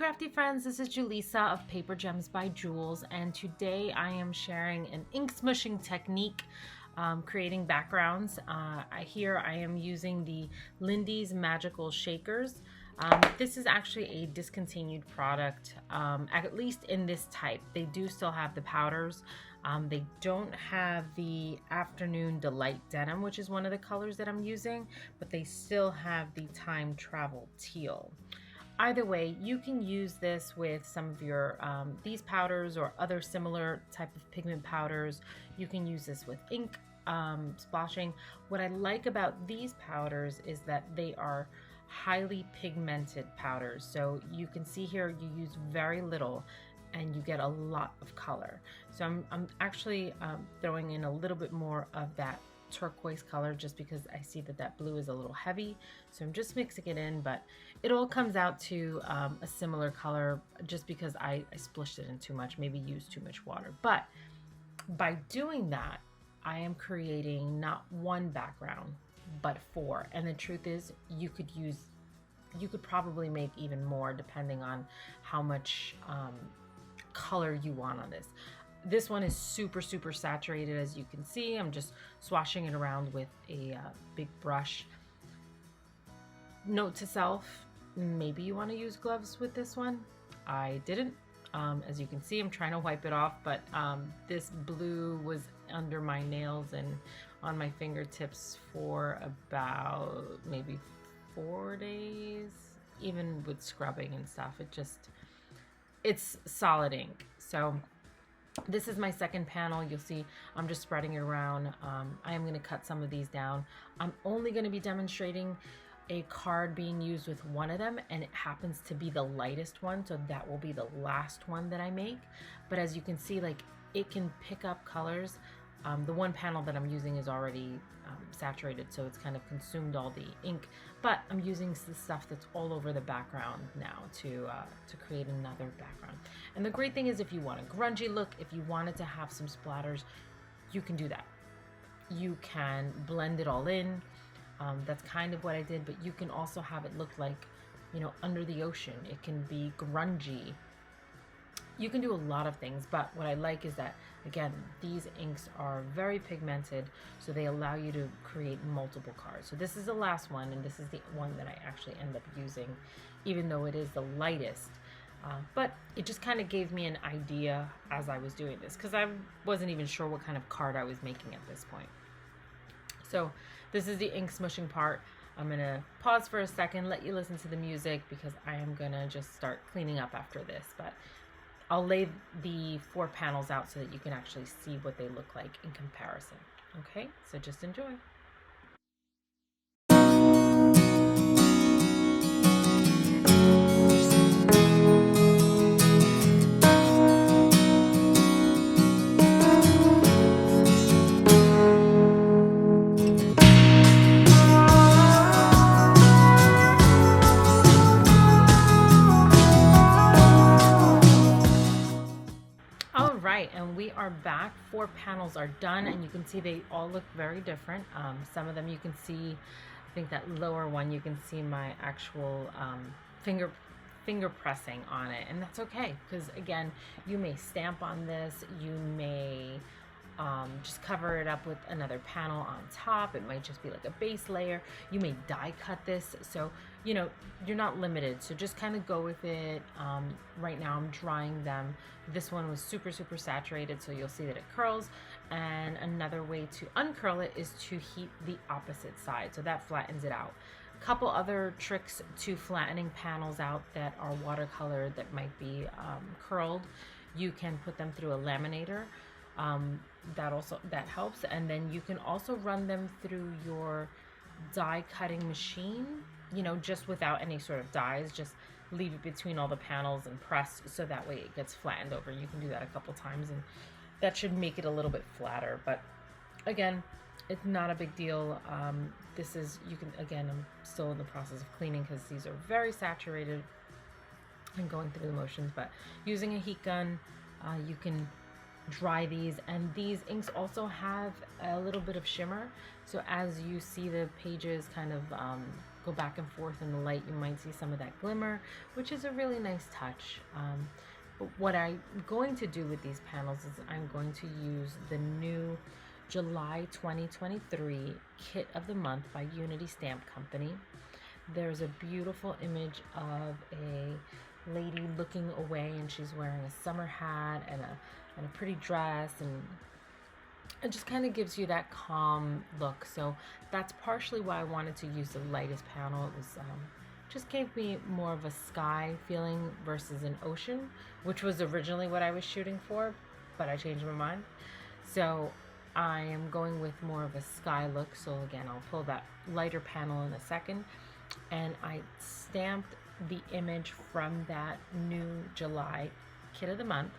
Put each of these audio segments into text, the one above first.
crafty friends, this is Julissa of Paper Gems by Jules, and today I am sharing an ink smooshing technique creating backgrounds. Here I am using the Lindy's Magical Shakers. This is actually a discontinued product, at least in this type. They do still have the powders. They don't have the Afternoon Delight Denim, which is one of the colors that I'm using, but they still have the Time Travel Teal. Either way, you can use this with some of your these powders or other similar type of pigment powders. You can use this with ink splashing. What I like about these powders is that they are highly pigmented powders. So you can see here you use very little and you get a lot of color. So I'm actually throwing in a little bit more of that turquoise color just because I see that that blue is a little heavy, so I'm just mixing it in, but it all comes out to a similar color just because I splished it in too much, maybe used too much water. But by doing that, I am creating not one background but four, and the truth is you could probably make even more depending on how much color you want on this. This one is super saturated, as you can see. I'm just swashing it around with a big brush. Note to self, maybe you want to use gloves with this one. I didn't. As you can see, I'm trying to wipe it off, but this blue was under my nails and on my fingertips for about maybe 4 days, even with scrubbing and stuff. It's solid ink. So this is my second panel. You'll see I'm just spreading it around. I am going to cut some of these down. I'm only going to be demonstrating a card being used with one of them, and it happens to be the lightest one, so that will be the last one that I make. But as you can see, like, it can pick up colors. The one panel that I'm using is already saturated, so it's kind of consumed all the ink, but I'm using the stuff that's all over the background now to create another background. And the great thing is, if you want a grungy look, if you wanted to have some splatters, you can do that. You can blend it all in. That's kind of what I did, but you can also have it look like, you know, under the ocean. It can be grungy. You can do a lot of things, but what I like is that, again, these inks are very pigmented, so they allow you to create multiple cards. So this is the last one, and this is the one that I actually end up using, even though it is the lightest. But it just kind of gave me an idea as I was doing this, because I wasn't even sure what kind of card I was making at this point. So this is the ink smooshing part. I'm gonna pause for a second, let you listen to the music, because I am gonna just start cleaning up after this. But I'll lay the 4 panels out so that you can actually see what they look like in comparison. Okay, so just enjoy. And we are back. 4 panels are done, and you can see they all look very different. Some of them you can see, I think that lower one, you can see my actual finger pressing on it, and that's okay, because again, you may stamp on this, you may just cover it up with another panel on top. It might just be like a base layer. You may die cut this, so you know, you're not limited, so just kind of go with it. Right now I'm drying them. This one was super saturated, so you'll see that it curls, and another way to uncurl it is to heat the opposite side, so that flattens it out. A couple other tricks to flattening panels out that are watercolor that might be curled. You can put them through a laminator. That helps, and then you can also run them through your die cutting machine, you know, just without any sort of dies. Just leave it between all the panels and press, so that way it gets flattened over. You can do that a couple times, and that should make it a little bit flatter, but again, it's not a big deal. This is, you can, again, I'm still in the process of cleaning because these are very saturated and going through the motions, but using a heat gun, you can dry these. And these inks also have a little bit of shimmer, so as you see the pages kind of go back and forth in the light, you might see some of that glimmer, which is a really nice touch. But what I'm going to do with these panels is I'm going to use the new July 2023 Kit of the Month by Unity Stamp Company. There's a beautiful image of a lady looking away, and she's wearing a summer hat and a pretty dress, and it just kind of gives you that calm look. So that's partially why I wanted to use the lightest panel. It was just gave me more of a sky feeling versus an ocean, which was originally what I was shooting for, but I changed my mind. So I am going with more of a sky look. So again, I'll pull that lighter panel in a second. And I stamped the image from that new July Kit of the Month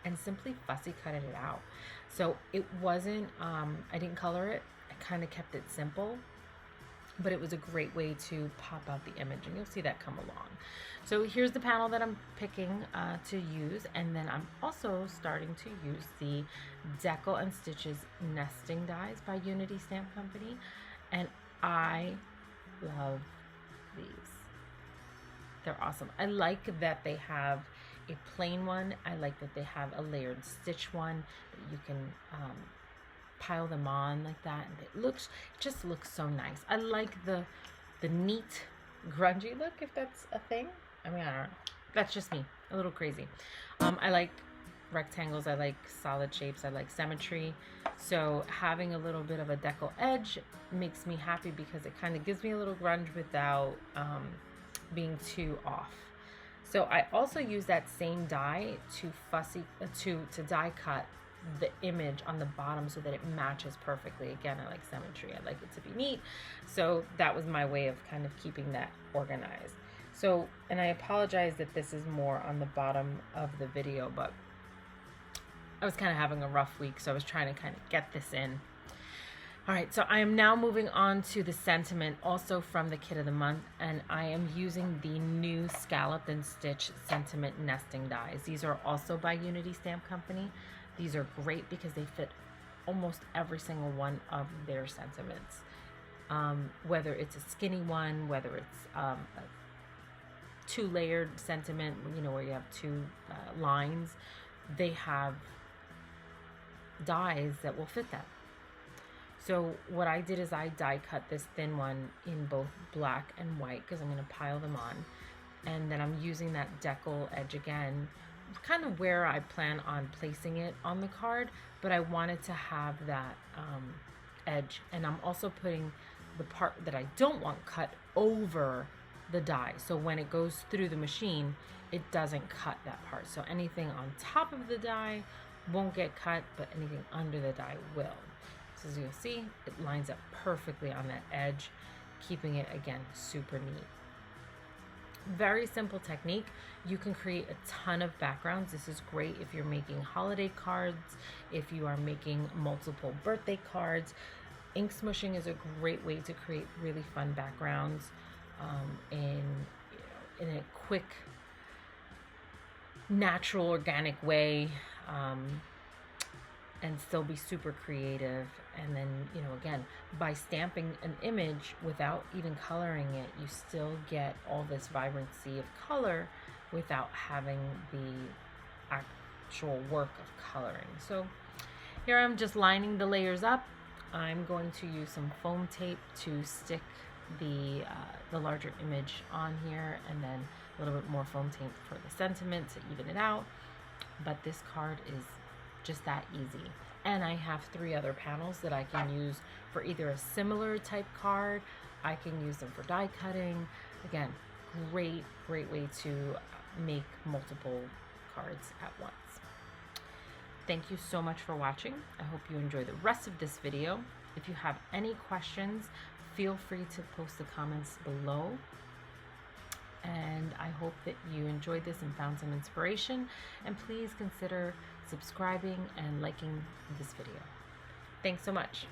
and simply fussy cutted it out. So it wasn't, I didn't color it. I kind of kept it simple, but it was a great way to pop out the image, and you'll see that come along. So here's the panel that I'm picking to use, and then I'm also starting to use the Deco and Stitches nesting dies by Unity Stamp Company, and I love these. They're awesome. I like that they have a plain one. I like that they have a layered stitch one that you can pile them on like that, and it just looks so nice. I like the neat grungy look, if that's a thing. I mean, I don't know, that's just me, a little crazy. I like rectangles, I like solid shapes, I like symmetry, so having a little bit of a deco edge makes me happy because it kind of gives me a little grunge without being too off. So I also use that same die to die cut the image on the bottom so that it matches perfectly. Again, I like symmetry, I like it to be neat, so that was my way of kind of keeping that organized. So, and I apologize that this is more on the bottom of the video, but I was kind of having a rough week, so I was trying to kind of get this in. All right, so I am now moving on to the sentiment, also from the Kit of the Month, and I am using the new Scalloped and Stitch Sentiment Nesting Dies. These are also by Unity Stamp Company. These are great because they fit almost every single one of their sentiments. Whether it's a skinny one, whether it's a two-layered sentiment, you know, where you have two lines, they have dies that will fit that. So what I did is I die cut this thin one in both black and white because I'm going to pile them on, and then I'm using that decal edge again, kind of where I plan on placing it on the card, but I wanted to have that edge, and I'm also putting the part that I don't want cut over the die, so when it goes through the machine it doesn't cut that part. So anything on top of the die won't get cut, but anything under the die will. So as you'll see, it lines up perfectly on that edge, keeping it, again, super neat. Very simple technique. You can create a ton of backgrounds. This is great if you're making holiday cards, if you are making multiple birthday cards. Ink smooshing is a great way to create really fun backgrounds in a quick, natural, organic way. And still be super creative. And then, you know, again, by stamping an image without even coloring it, you still get all this vibrancy of color without having the actual work of coloring. So here I'm just lining the layers up. I'm going to use some foam tape to stick the larger image on here, and then a little bit more foam tape for the sentiment to even it out. But this card is just that easy. And I have 3 other panels that I can use for either a similar type card. I can use them for die cutting. Again, great way to make multiple cards at once. Thank you so much for watching. I hope you enjoy the rest of this video. If you have any questions, feel free to post the comments below. And I hope that you enjoyed this and found some inspiration. And please consider subscribing and liking this video. Thanks so much.